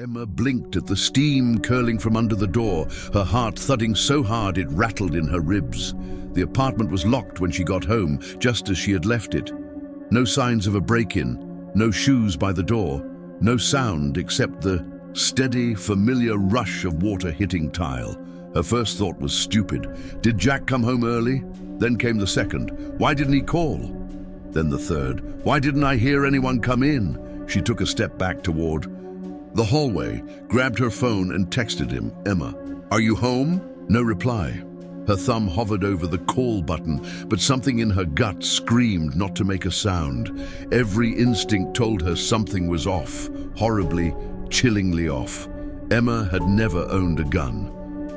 Emma blinked at the steam curling from under the door, her heart thudding so hard it rattled in her ribs. The apartment was locked when she got home, just as she had left it. No signs of a break-in, no shoes by the door, no sound except the steady, familiar rush of water hitting tile. Her first thought was stupid. Did Jack come home early? Then came the second. Why didn't he call? Then the third. Why didn't I hear anyone come in? She took a step back toward the hallway, grabbed her phone and texted him, "Emma, are you home?" No reply. Her thumb hovered over the call button, but something in her gut screamed not to make a sound. Every instinct told her something was off, horribly, chillingly off. Emma had never owned a gun.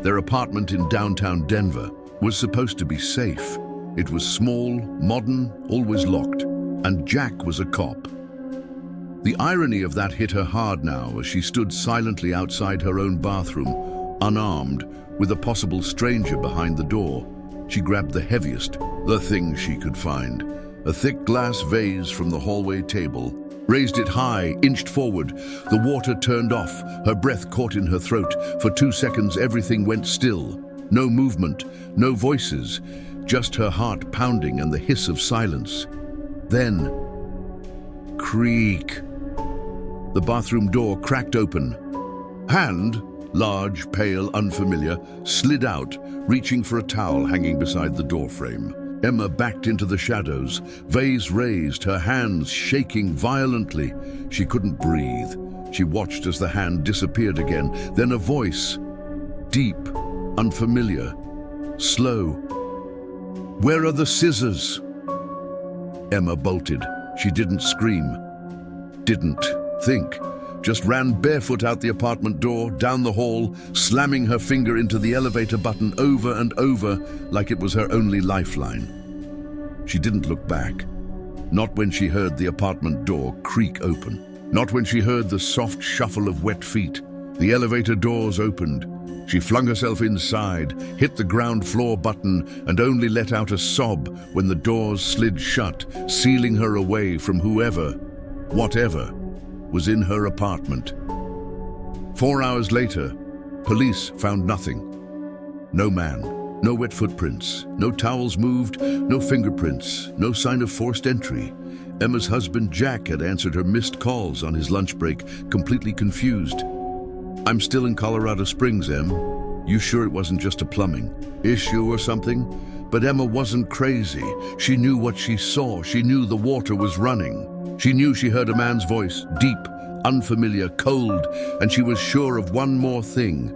Their apartment in downtown Denver was supposed to be safe. It was small, modern, always locked, and Jack was a cop. The irony of that hit her hard now as she stood silently outside her own bathroom, unarmed, with a possible stranger behind the door. She grabbed the heaviest, the thing she could find, a thick glass vase from the hallway table, raised it high, inched forward. The water turned off, her breath caught in her throat. For 2 seconds, everything went still. No movement, no voices, just her heart pounding and the hiss of silence. Then, creak. The bathroom door cracked open. Hand, large, pale, unfamiliar, slid out, reaching for a towel hanging beside the doorframe. Emma backed into the shadows, vase raised, her hands shaking violently. She couldn't breathe. She watched as the hand disappeared again. Then a voice, deep, unfamiliar, slow. "Where are the scissors?" Emma bolted. She didn't scream, didn't think, just ran barefoot out the apartment door, down the hall, slamming her finger into the elevator button over and over like it was her only lifeline. She didn't look back. Not when she heard the apartment door creak open. Not when she heard the soft shuffle of wet feet. The elevator doors opened. She flung herself inside, hit the ground floor button, and only let out a sob when the doors slid shut, sealing her away from whoever, whatever, was in her apartment. 4 hours later, police found nothing. No man, no wet footprints, no towels moved, no fingerprints, no sign of forced entry. Emma's husband Jack had answered her missed calls on his lunch break, completely confused. "I'm still in Colorado Springs, Em. You sure it wasn't just a plumbing issue or something?" But Emma wasn't crazy. She knew what she saw. She knew the water was running. She knew she heard a man's voice, deep, unfamiliar, cold, and she was sure of one more thing.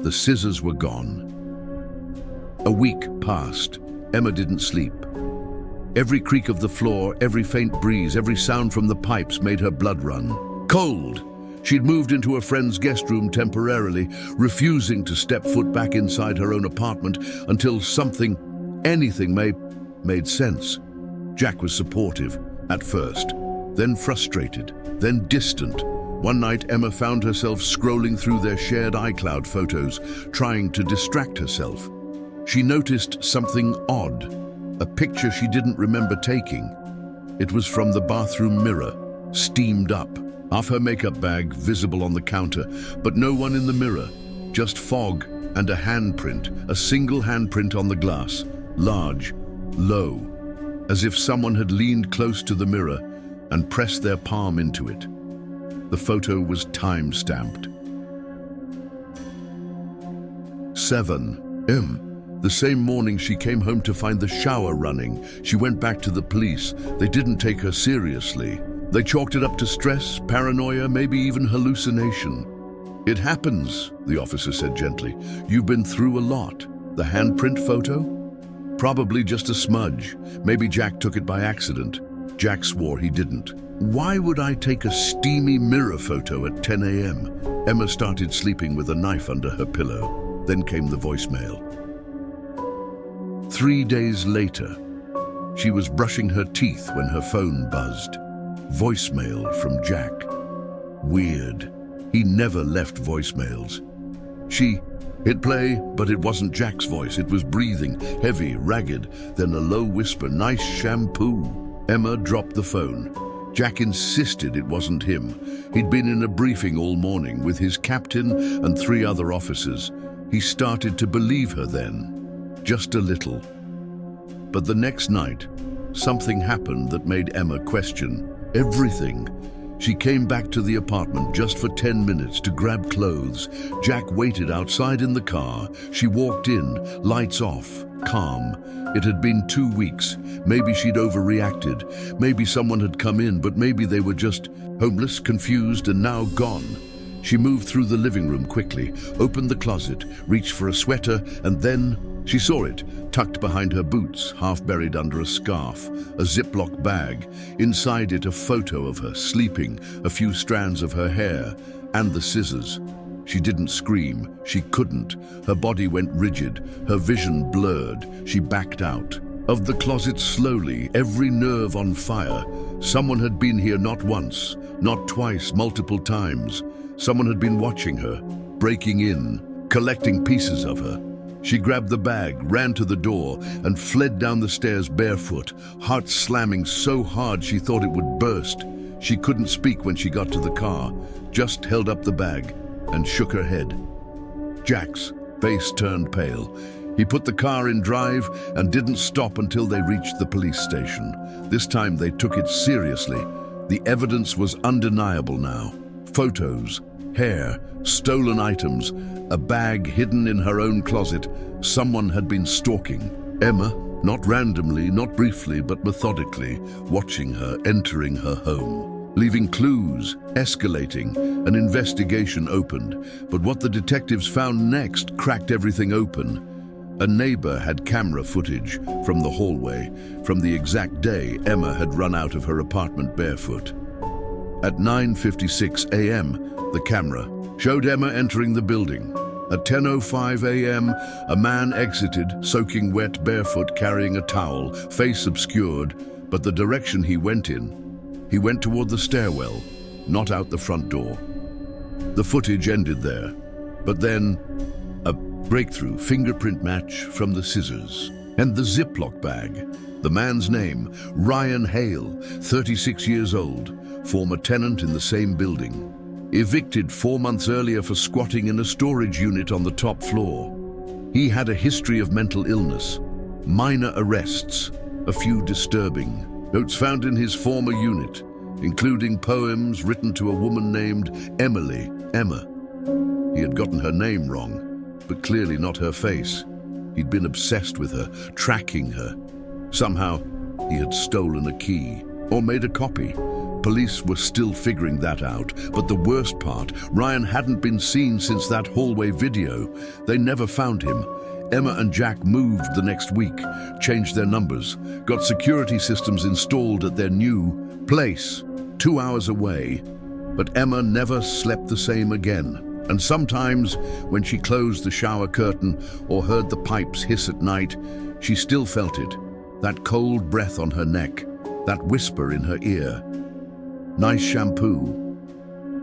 The scissors were gone. A week passed. Emma didn't sleep. Every creak of the floor, every faint breeze, every sound from the pipes made her blood run. Cold! She'd moved into a friend's guest room temporarily, refusing to step foot back inside her own apartment until something, anything made sense. Jack was supportive, at first, then frustrated, then distant. One night, Emma found herself scrolling through their shared iCloud photos, trying to distract herself. She noticed something odd, a picture she didn't remember taking. It was from the bathroom mirror, steamed up. Half her makeup bag visible on the counter, but no one in the mirror, just fog and a handprint, a single handprint on the glass, large, low, as if someone had leaned close to the mirror and pressed their palm into it. The photo was time-stamped. 7 M. The same morning she came home to find the shower running. She went back to the police. They didn't take her seriously. They chalked it up to stress, paranoia, maybe even hallucination. "It happens," the officer said gently. "You've been through a lot." The handprint photo? Probably just a smudge. Maybe Jack took it by accident. Jack swore he didn't. Why would I take a steamy mirror photo at 10 a.m.? Emma started sleeping with a knife under her pillow. Then came the voicemail. 3 days later, she was brushing her teeth when her phone buzzed. Voicemail from Jack. Weird. He never left voicemails. She hit play, but it wasn't Jack's voice. It was breathing, heavy, ragged, then a low whisper, "Nice shampoo." Emma dropped the phone. Jack insisted it wasn't him. He'd been in a briefing all morning with his captain and 3 other officers. He started to believe her then, just a little. But the next night, something happened that made Emma question everything. She came back to the apartment just for 10 minutes to grab clothes. Jack waited outside in the car. She walked in, lights off, calm. It had been 2 weeks. Maybe she'd overreacted. Maybe someone had come in, but maybe they were just homeless, confused, and now gone. She moved through the living room quickly, opened the closet, reached for a sweater, and then she saw it, tucked behind her boots, half buried under a scarf, a Ziploc bag. Inside it, a photo of her, sleeping, a few strands of her hair, and the scissors. She didn't scream. She couldn't. Her body went rigid, her vision blurred. She backed out of the closet slowly, every nerve on fire. Someone had been here not once, not twice, multiple times. Someone had been watching her, breaking in, collecting pieces of her. She grabbed the bag, ran to the door, and fled down the stairs barefoot, heart slamming so hard she thought it would burst. She couldn't speak when she got to the car, just held up the bag and shook her head. Jack's face turned pale. He put the car in drive and didn't stop until they reached the police station. This time they took it seriously. The evidence was undeniable now. Photos, hair, stolen items, a bag hidden in her own closet. Someone had been stalking Emma, not randomly, not briefly, but methodically, watching her, entering her home, leaving clues, escalating. An investigation opened, but what the detectives found next cracked everything open. A neighbor had camera footage from the hallway, from the exact day Emma had run out of her apartment barefoot. At 9:56 a.m., the camera showed Emma entering the building. At 10:05 a.m., a man exited, soaking wet, barefoot, carrying a towel, face obscured, but the direction he went in. He went toward the stairwell, not out the front door. The footage ended there, but then a breakthrough fingerprint match from the scissors and the Ziploc bag. The man's name, Ryan Hale, 36 years old, former tenant in the same building. Evicted 4 months earlier for squatting in a storage unit on the top floor. He had a history of mental illness, minor arrests, a few disturbing notes found in his former unit, including poems written to a woman named Emma. He had gotten her name wrong, but clearly not her face. He'd been obsessed with her, tracking her. Somehow, he had stolen a key, or made a copy. Police were still figuring that out, but the worst part, Ryan hadn't been seen since that hallway video. They never found him. Emma and Jack moved the next week, changed their numbers, got security systems installed at their new place, 2 hours away. But Emma never slept the same again. And sometimes, when she closed the shower curtain or heard the pipes hiss at night, she still felt it. That cold breath on her neck, that whisper in her ear. Nice shampoo.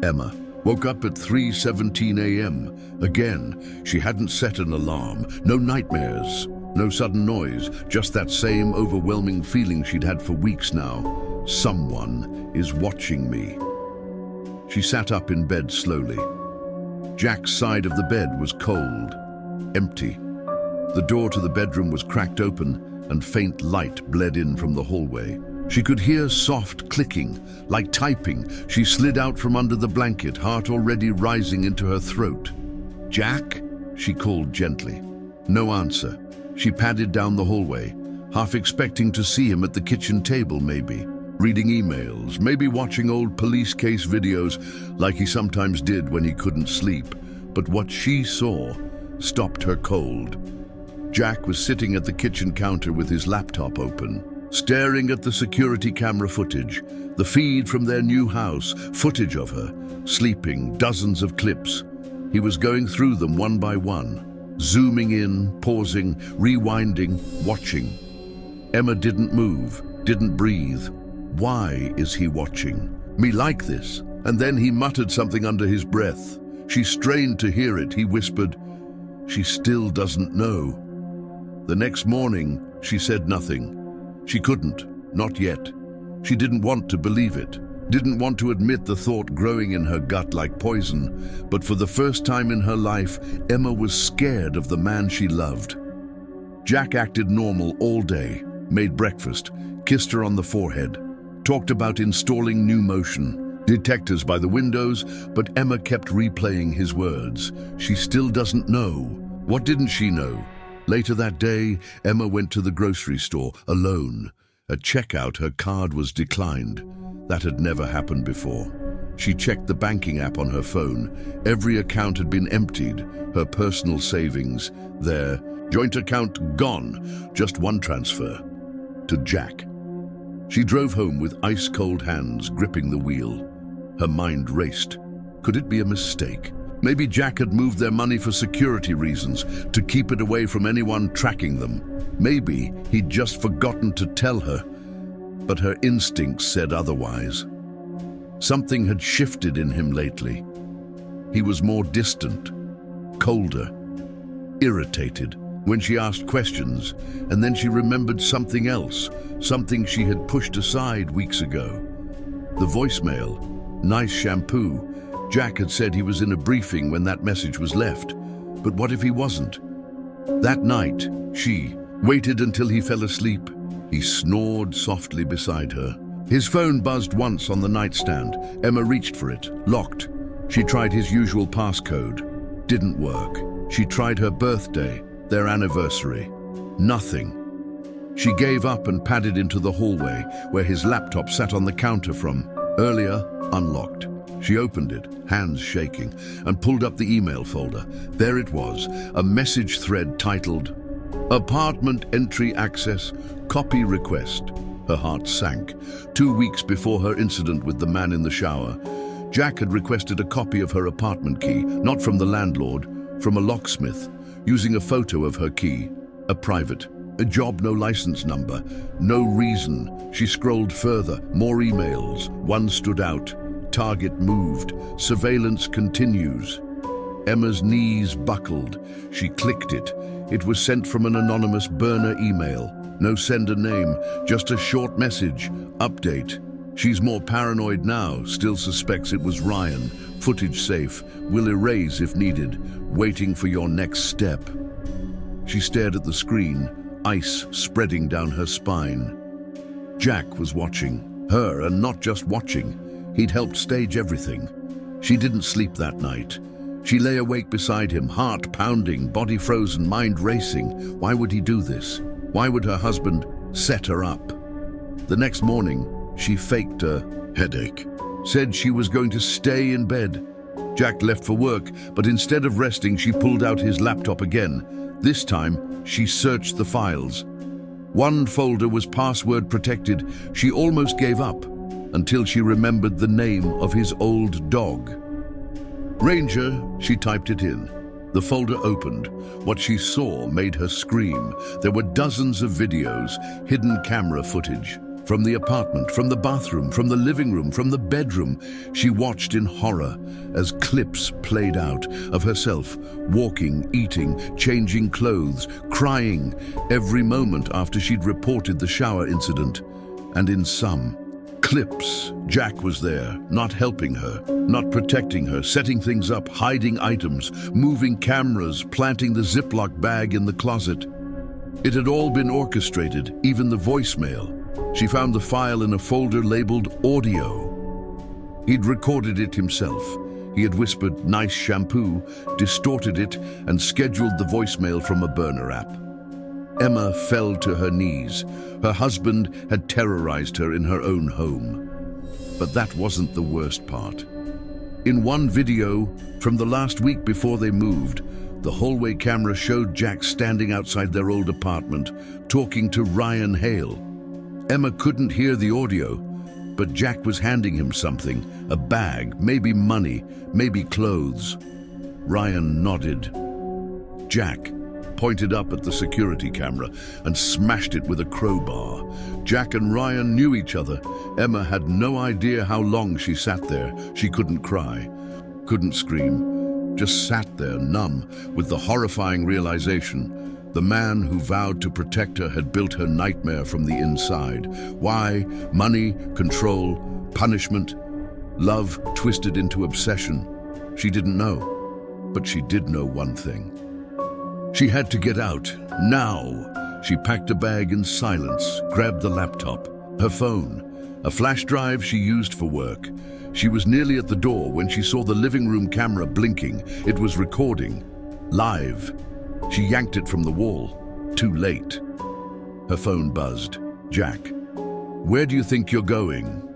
Emma woke up at 3:17 a.m. Again, she hadn't set an alarm. No nightmares, no sudden noise, just that same overwhelming feeling she'd had for weeks now. Someone is watching me. She sat up in bed slowly. Jack's side of the bed was cold, empty. The door to the bedroom was cracked open and faint light bled in from the hallway. She could hear soft clicking, like typing. She slid out from under the blanket, heart already rising into her throat. "Jack?" she called gently. No answer. She padded down the hallway, half expecting to see him at the kitchen table maybe, reading emails, maybe watching old police case videos like he sometimes did when he couldn't sleep. But what she saw stopped her cold. Jack was sitting at the kitchen counter with his laptop open, staring at the security camera footage, the feed from their new house, footage of her, sleeping, dozens of clips. He was going through them one by one, zooming in, pausing, rewinding, watching. Emma didn't move, didn't breathe. Why is he watching me like this? And then he muttered something under his breath. She strained to hear it. He whispered, "She still doesn't know." The next morning, she said nothing. She couldn't, not yet. She didn't want to believe it. didn't want to admit the thought growing in her gut like poison, but for the first time in her life, Emma was scared of the man she loved. Jack acted normal all day, made breakfast, kissed her on the forehead, talked about installing new motion detectors by the windows, but Emma kept replaying his words. She still doesn't know. What didn't she know? Later that day, Emma went to the grocery store alone. At checkout, her card was declined. That had never happened before. She checked the banking app on her phone. Every account had been emptied. Her personal savings, their joint account gone. Just one transfer. To Jack. She drove home with ice-cold hands gripping the wheel. Her mind raced. Could it be a mistake? Maybe Jack had moved their money for security reasons, to keep it away from anyone tracking them. Maybe he'd just forgotten to tell her, but her instincts said otherwise. Something had shifted in him lately. He was more distant, colder, irritated. When she asked questions, and then she remembered something else, something she had pushed aside weeks ago. The voicemail, nice shampoo. Jack had said he was in a briefing when that message was left. But what if he wasn't? That night, she waited until he fell asleep. He snored softly beside her. His phone buzzed once on the nightstand. Emma reached for it, locked. She tried his usual passcode. Didn't work. She tried her birthday, their anniversary. Nothing. She gave up and padded into the hallway, where his laptop sat on the counter from earlier, unlocked. She opened it, hands shaking, and pulled up the email folder. There it was, a message thread titled, "Apartment entry access, copy request." Her heart sank. 2 weeks before her incident with the man in the shower, Jack had requested a copy of her apartment key, not from the landlord, from a locksmith, using a photo of her key, a private. A job, no license number, no reason. She scrolled further, more emails. One stood out. Target moved. Surveillance continues. Emma's knees buckled. She clicked it. It was sent from an anonymous burner email. No sender name, just a short message. Update. She's more paranoid now, still suspects it was Ryan. Footage safe. Will erase if needed. Waiting for your next step. She stared at the screen, ice spreading down her spine. Jack was watching her, and not just watching. He'd helped stage everything. She didn't sleep that night. She lay awake beside him, heart pounding, body frozen, mind racing. Why would he do this? Why would her husband set her up? The next morning, she faked a headache, said she was going to stay in bed. Jack left for work, but instead of resting, she pulled out his laptop again. This time, she searched the files. One folder was password protected. She almost gave up until she remembered the name of his old dog. Ranger, she typed it in. The folder opened. What she saw made her scream. There were dozens of videos, hidden camera footage. From the apartment, from the bathroom, from the living room, from the bedroom. She watched in horror as clips played out of herself, walking, eating, changing clothes, crying, every moment after she'd reported the shower incident. And in some clips, Jack was there, not helping her, not protecting her, setting things up, hiding items, moving cameras, planting the Ziploc bag in the closet. It had all been orchestrated, even the voicemail. She found the file in a folder labeled audio. He'd recorded it himself. He had whispered, "nice shampoo," distorted it, and scheduled the voicemail from a burner app. Emma fell to her knees. Her husband had terrorized her in her own home. But that wasn't the worst part. In one video from the last week before they moved, the hallway camera showed Jack standing outside their old apartment, talking to Ryan Howl. Emma couldn't hear the audio, but Jack was handing him something, a bag, maybe money, maybe clothes. Ryan nodded. Jack pointed up at the security camera and smashed it with a crowbar. Jack and Ryan knew each other. Emma had no idea how long she sat there. She couldn't cry, couldn't scream, just sat there numb with the horrifying realization the man who vowed to protect her had built her nightmare from the inside. Why? Money, control, Punishment? Love twisted into obsession? She didn't know. But she did know one thing. She had to get out, now. She packed a bag in silence, grabbed the laptop, her phone, a flash drive she used for work. She was nearly at the door when she saw the living room camera blinking. It was recording, live. She yanked it from the wall. Too late. Her phone buzzed. Jack. Where do you think you're going?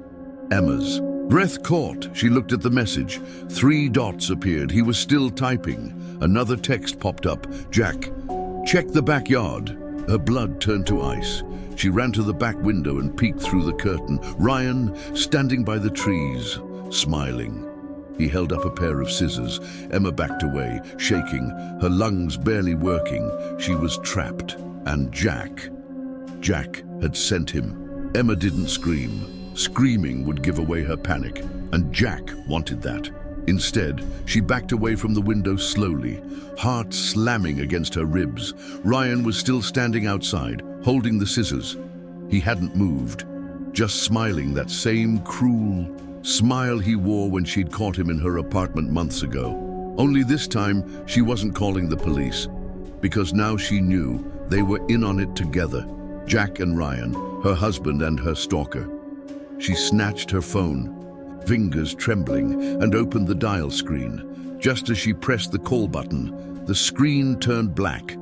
Emma's. Breath caught. She looked at the message. 3 dots appeared. He was still typing. Another text popped up. Jack, check the backyard. Her blood turned to ice. She ran to the back window and peeked through the curtain. Ryan, standing by the trees, smiling. He held up a pair of scissors. Emma backed away, shaking, her lungs barely working. She was trapped. And Jack had sent him. Emma didn't scream. Screaming would give away her panic, and Jack wanted that. Instead, she backed away from the window slowly, heart slamming against her ribs. Ryan was still standing outside, holding the scissors. He hadn't moved, just smiling, that same cruel smile he wore when she'd caught him in her apartment months ago. Only this time, she wasn't calling the police, because now she knew they were in on it together. Jack and Ryan, her husband and her stalker. She snatched her phone, fingers trembling, and opened the dial screen. Just as she pressed the call button, the screen turned black.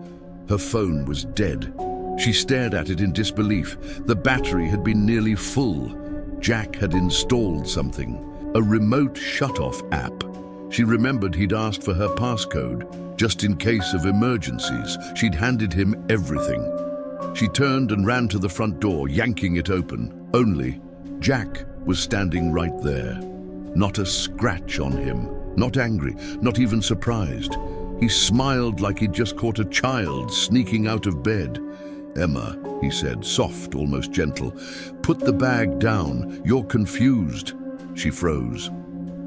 Her phone was dead. She stared at it in disbelief. The battery had been nearly full. Jack had installed something, a remote shut-off app. She remembered he'd asked for her passcode, just in case of emergencies. She'd handed him everything. She turned and ran to the front door, yanking it open. Only Jack was standing right there. Not a scratch on him. Not angry, not even surprised. He smiled like he'd just caught a child sneaking out of bed. Emma, he said, soft, almost gentle, put the bag down. You're confused. She froze.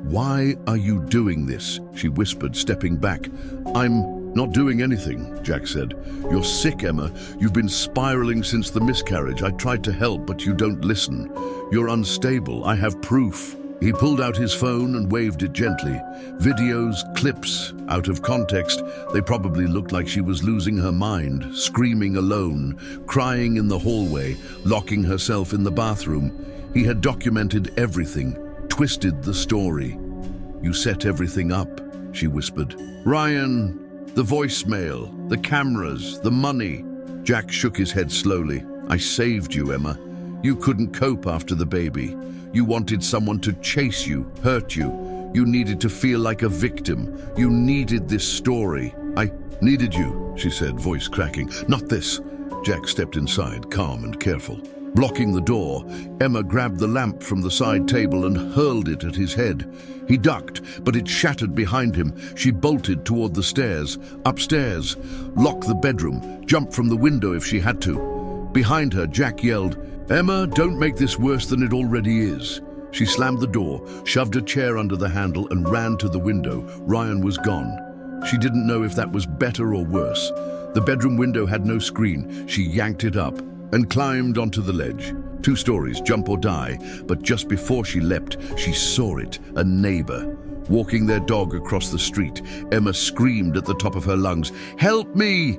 Why are you doing this? She whispered, stepping back. I'm not doing anything, Jack said. You're sick, Emma. You've been spiraling since the miscarriage. I tried to help, but you don't listen. You're unstable. I have proof. He pulled out his phone and waved it gently. Videos, clips, out of context. They probably looked like she was losing her mind, screaming alone, crying in the hallway, locking herself in the bathroom. He had documented everything, twisted the story. You set everything up, she whispered. Ryan, the voicemail, the cameras, the money. Jack shook his head slowly. I saved you, Emma. You couldn't cope after the baby. You wanted someone to chase you, hurt you. You needed to feel like a victim. You needed this story. I needed you, she said, voice cracking. Not this. Jack stepped inside, calm and careful. Blocking the door, Emma grabbed the lamp from the side table and hurled it at his head. He ducked, but it shattered behind him. She bolted toward the stairs, upstairs, locked the bedroom, jumped from the window if she had to. Behind her, Jack yelled, Emma, don't make this worse than it already is. She slammed the door, shoved a chair under the handle and ran to the window. Ryan was gone. She didn't know if that was better or worse. The bedroom window had no screen. She yanked it up and climbed onto the ledge. 2 stories, jump or die. But just before she leapt, she saw it, a neighbor, walking their dog across the street. Emma screamed at the top of her lungs, Help me!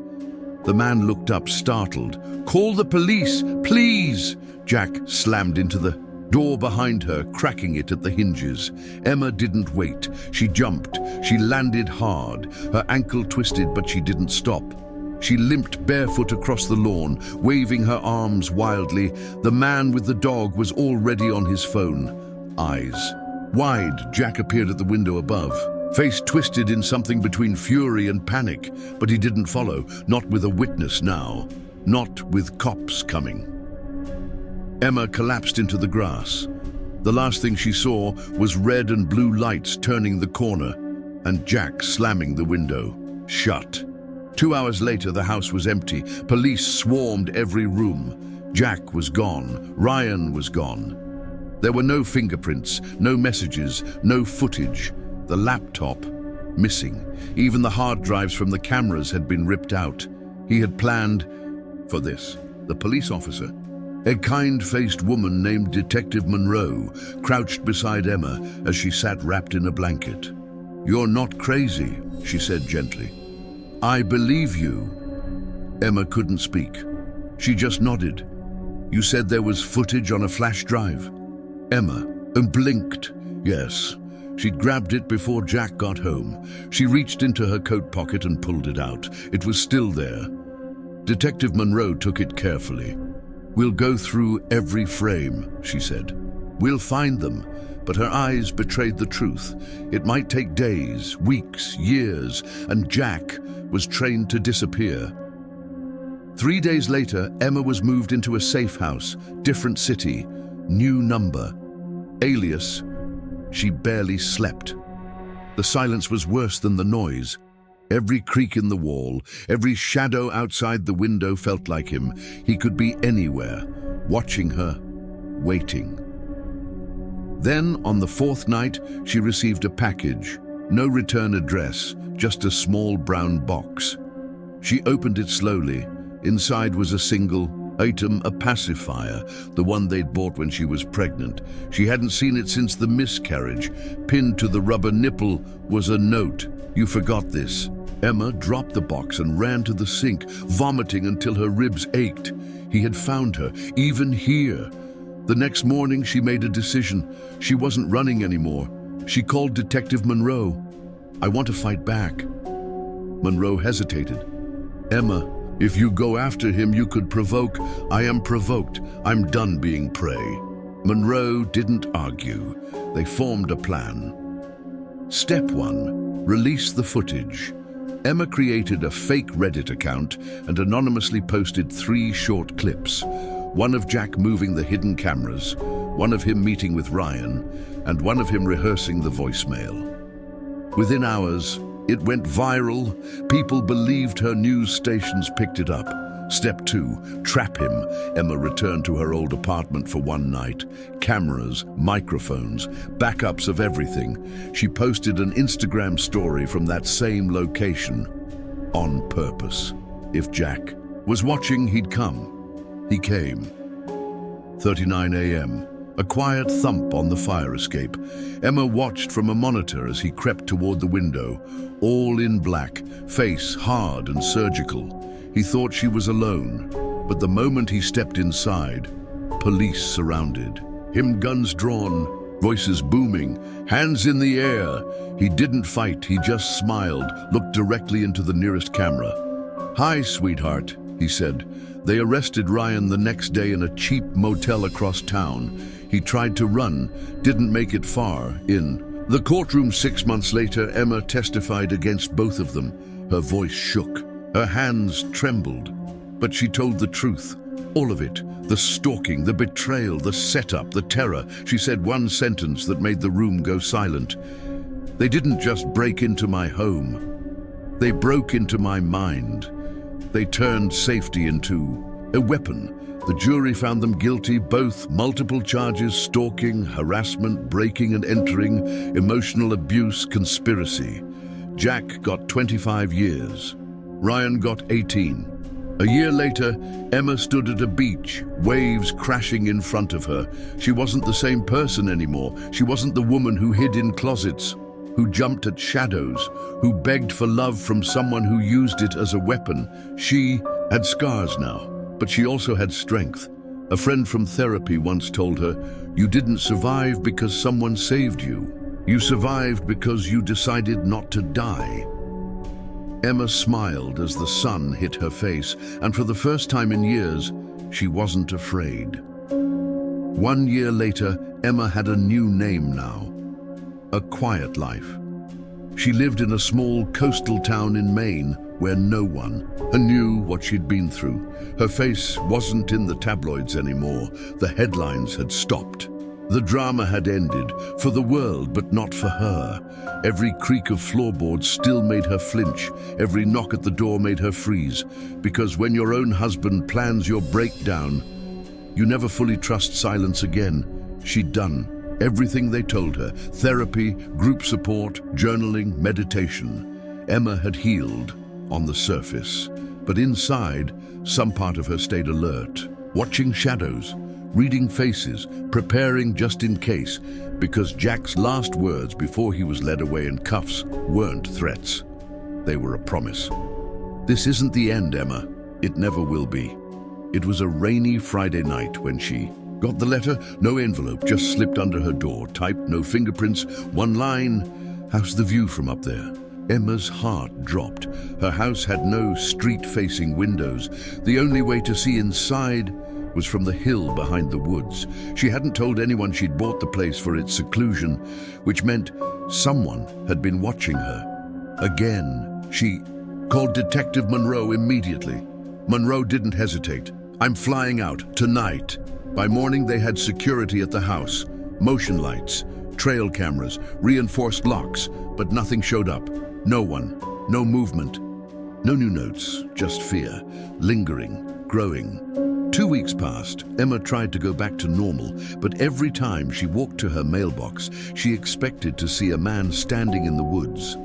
The man looked up, startled. Call the police, please! Jack slammed into the door behind her, cracking it at the hinges. Emma didn't wait. She jumped. She landed hard. Her ankle twisted, but she didn't stop. She limped barefoot across the lawn, waving her arms wildly. The man with the dog was already on his phone. Eyes wide, Jack appeared at the window above. Face twisted in something between fury and panic, but he didn't follow, not with a witness now, not with cops coming. Emma collapsed into the grass. The last thing she saw was red and blue lights turning the corner, and Jack slamming the window shut. 2 hours later, the house was empty. Police swarmed every room. Jack was gone. Ryan was gone. There were no fingerprints, no messages, no footage. The laptop, missing. Even the hard drives from the cameras had been ripped out. He had planned for this. The police officer, A kind-faced woman named Detective Monroe crouched beside Emma as she sat wrapped in a blanket. "You're not crazy," she said gently. "I believe you." Emma couldn't speak. She just nodded. "You said there was footage on a flash drive?" Emma blinked. Yes. She'd grabbed it before Jack got home. She reached into her coat pocket and pulled it out. It was still there. Detective Monroe took it carefully. "We'll go through every frame," she said. "We'll find them." But her eyes betrayed the truth. It might take days, weeks, years, and Jack was trained to disappear. 3 days later, Emma was moved into a safe house, different city, new number, alias. She barely slept. The silence was worse than the noise. Every creak in the wall, every shadow outside the window felt like him. He could be anywhere, watching her, waiting. Then, on the 4th night, she received a package. No return address, just a small brown box. She opened it slowly. Inside was a single item, a pacifier, the one they'd bought when she was pregnant. She hadn't seen it since the miscarriage. Pinned to the rubber nipple was a note. "You forgot this." Emma dropped the box and ran to the sink, vomiting until her ribs ached. He had found her, even here. The next morning, she made a decision. She wasn't running anymore. She called Detective Monroe. "I want to fight back." Monroe hesitated. "Emma, if you go after him, you could provoke." "I am provoked. I'm done being prey." Monroe didn't argue. They formed a plan. Step 1, release the footage. Emma created a fake Reddit account and anonymously posted 3 short clips. One of Jack moving the hidden cameras, one of him meeting with Ryan, and one of him rehearsing the voicemail. Within hours, it went viral. People believed her. News stations picked it up. Step 2, trap him. Emma returned to her old apartment for one night. Cameras, microphones, backups of everything. She posted an Instagram story from that same location. On purpose. If Jack was watching, he'd come. He came. 39 a.m. A quiet thump on the fire escape. Emma watched from a monitor as he crept toward the window, all in black, face hard and surgical. He thought she was alone, but the moment he stepped inside, police surrounded him, guns drawn, voices booming, hands in the air. He didn't fight, he just smiled, looked directly into the nearest camera. "Hi, sweetheart," he said. They arrested Ryan the next day in a cheap motel across town. He tried to run, didn't make it far. In the courtroom 6 months later, Emma testified against both of them. Her voice shook. Her hands trembled. But she told the truth. All of it. The stalking, the betrayal, the setup, the terror. She said one sentence that made the room go silent. "They didn't just break into my home. They broke into my mind. They turned safety into a weapon." The jury found them guilty, both multiple charges: stalking, harassment, breaking and entering, emotional abuse, conspiracy. Jack got 25 years. Ryan got 18. A year later, Emma stood at a beach, waves crashing in front of her. She wasn't the same person anymore. She wasn't the woman who hid in closets, who jumped at shadows, who begged for love from someone who used it as a weapon. She had scars now, but she also had strength. A friend from therapy once told her, "You didn't survive because someone saved you. You survived because you decided not to die." Emma smiled as the sun hit her face, and for the first time in years, she wasn't afraid. 1 year later, Emma had a new name now. A quiet life. She lived in a small coastal town in Maine where no one knew what she'd been through. Her face wasn't in the tabloids anymore. The headlines had stopped. The drama had ended, for the world, but not for her. Every creak of floorboards still made her flinch. Every knock at the door made her freeze. Because when your own husband plans your breakdown, you never fully trust silence again. She'd done everything they told her: therapy, group support, journaling, meditation. Emma had healed on the surface, but inside, some part of her stayed alert. watching shadows, reading faces, preparing just in case, because Jack's last words before he was led away in cuffs weren't threats. They were a promise. "This isn't the end, Emma. It never will be." It was a rainy Friday night when she got the letter. No envelope, just slipped under her door, typed, no fingerprints, one line. "How's the view from up there?" Emma's heart dropped. Her house had no street-facing windows. The only way to see inside was from the hill behind the woods. She hadn't told anyone she'd bought the place for its seclusion, which meant someone had been watching her. Again, she called Detective Monroe immediately. Monroe didn't hesitate. "I'm flying out, tonight." By morning, they had security at the house. Motion lights, trail cameras, reinforced locks, but nothing showed up. No one, no movement. No new notes, just fear, lingering, growing. 2 weeks passed. Emma tried to go back to normal, but every time she walked to her mailbox, she expected to see a man standing in the woods.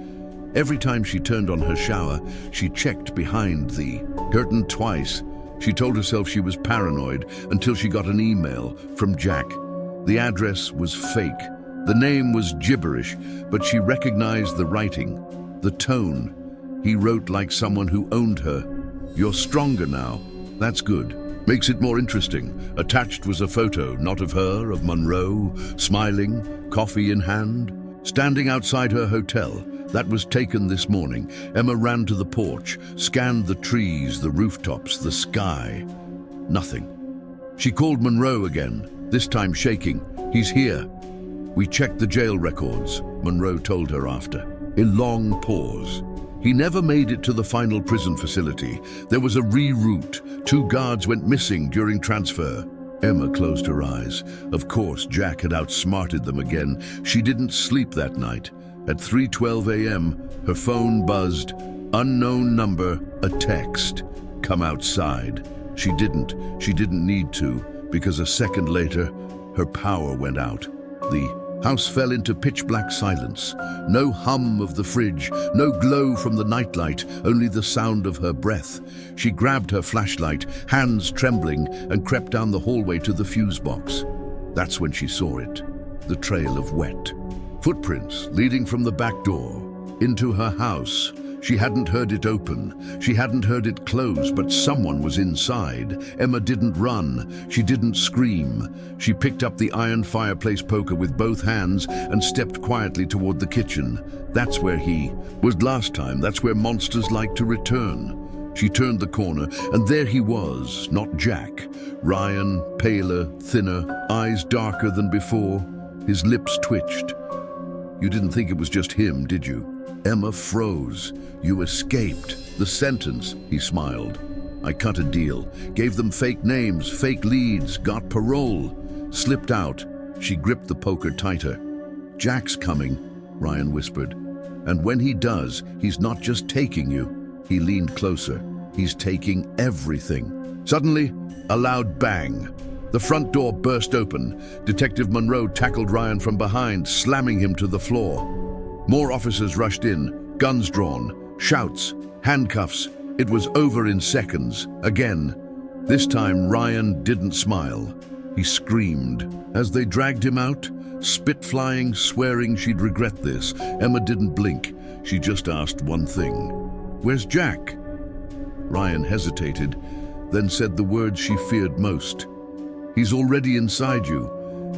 Every time she turned on her shower, she checked behind the curtain twice. She told herself she was paranoid until she got an email from Jack. The address was fake. The name was gibberish, but she recognized the writing, the tone. He wrote like someone who owned her. "You're stronger now. That's good. Makes it more interesting." Attached was a photo, not of her, of Monroe, smiling, coffee in hand, standing outside her hotel. That was taken this morning. Emma ran to the porch, scanned the trees, the rooftops, the sky. Nothing. She called Monroe again, this time shaking. "He's here." "We checked the jail records," Monroe told her after. A long pause. "He never made it to the final prison facility. There was a reroute. 2 guards went missing during transfer." Emma closed her eyes. Of course, Jack had outsmarted them again. She didn't sleep that night. At 3:12 a.m., her phone buzzed. "Unknown number, a text. Come outside." She didn't need to, because a second later, her power went out. The house fell into pitch-black silence. No hum of the fridge, no glow from the nightlight, only the sound of her breath. She grabbed her flashlight, hands trembling, and crept down the hallway to the fuse box. That's when she saw it, the trail of wet. Footprints leading from the back door into her house. She hadn't heard it open. She hadn't heard it close, but someone was inside. Emma didn't run. She didn't scream. She picked up the iron fireplace poker with both hands and stepped quietly toward the kitchen. That's where he was last time. That's where monsters like to return. She turned the corner, and there he was, not Jack. Ryan, paler, thinner, eyes darker than before. His lips twitched. "You didn't think it was just him, did you?" Emma froze. "You escaped." "The sentence," he smiled. "I cut a deal. Gave them fake names, fake leads, got parole. Slipped out." She gripped the poker tighter. "Jack's coming," Ryan whispered. "And when he does, he's not just taking you." He leaned closer. "He's taking everything." Suddenly, a loud bang. The front door burst open. Detective Monroe tackled Ryan from behind, slamming him to the floor. More officers rushed in, guns drawn, shouts, handcuffs. It was over in seconds. Again. This time, Ryan didn't smile. He screamed. As they dragged him out, spit flying, swearing she'd regret this, Emma didn't blink. She just asked one thing. "Where's Jack?" Ryan hesitated, then said the words she feared most. "He's already inside you."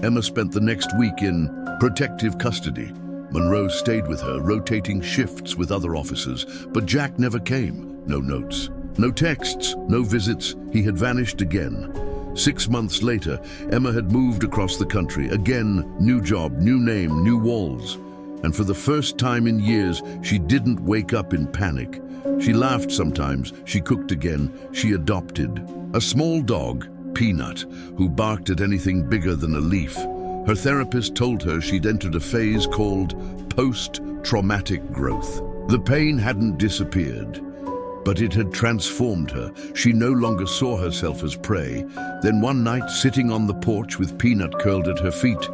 Emma spent the next week in protective custody. Monroe stayed with her, rotating shifts with other officers, but Jack never came. No notes, no texts, no visits. He had vanished again. 6 months later, Emma had moved across the country. Again, new job, new name, new walls. And for the first time in years, she didn't wake up in panic. She laughed sometimes, she cooked again, she adopted a small dog, Peanut, who barked at anything bigger than a leaf. Her therapist told her she'd entered a phase called post-traumatic growth. The pain hadn't disappeared, but it had transformed her. She no longer saw herself as prey. Then one night, sitting on the porch with Peanut curled at her feet,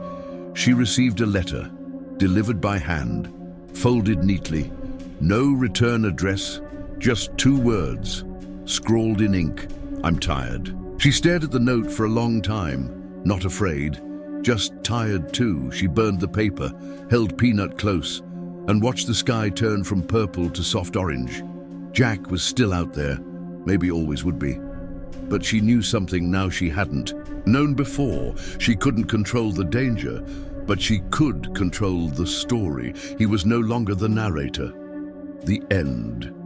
she received a letter, delivered by hand, folded neatly. No return address, just 2 words, scrawled in ink. "I'm tired. She stared at the note for a long time, not afraid, just tired too. She burned the paper, held Peanut close, and watched the sky turn from purple to soft orange. Jack was still out there, maybe always would be. But she knew something now she hadn't known before. She couldn't control the danger, but she could control the story. He was no longer the narrator. The end.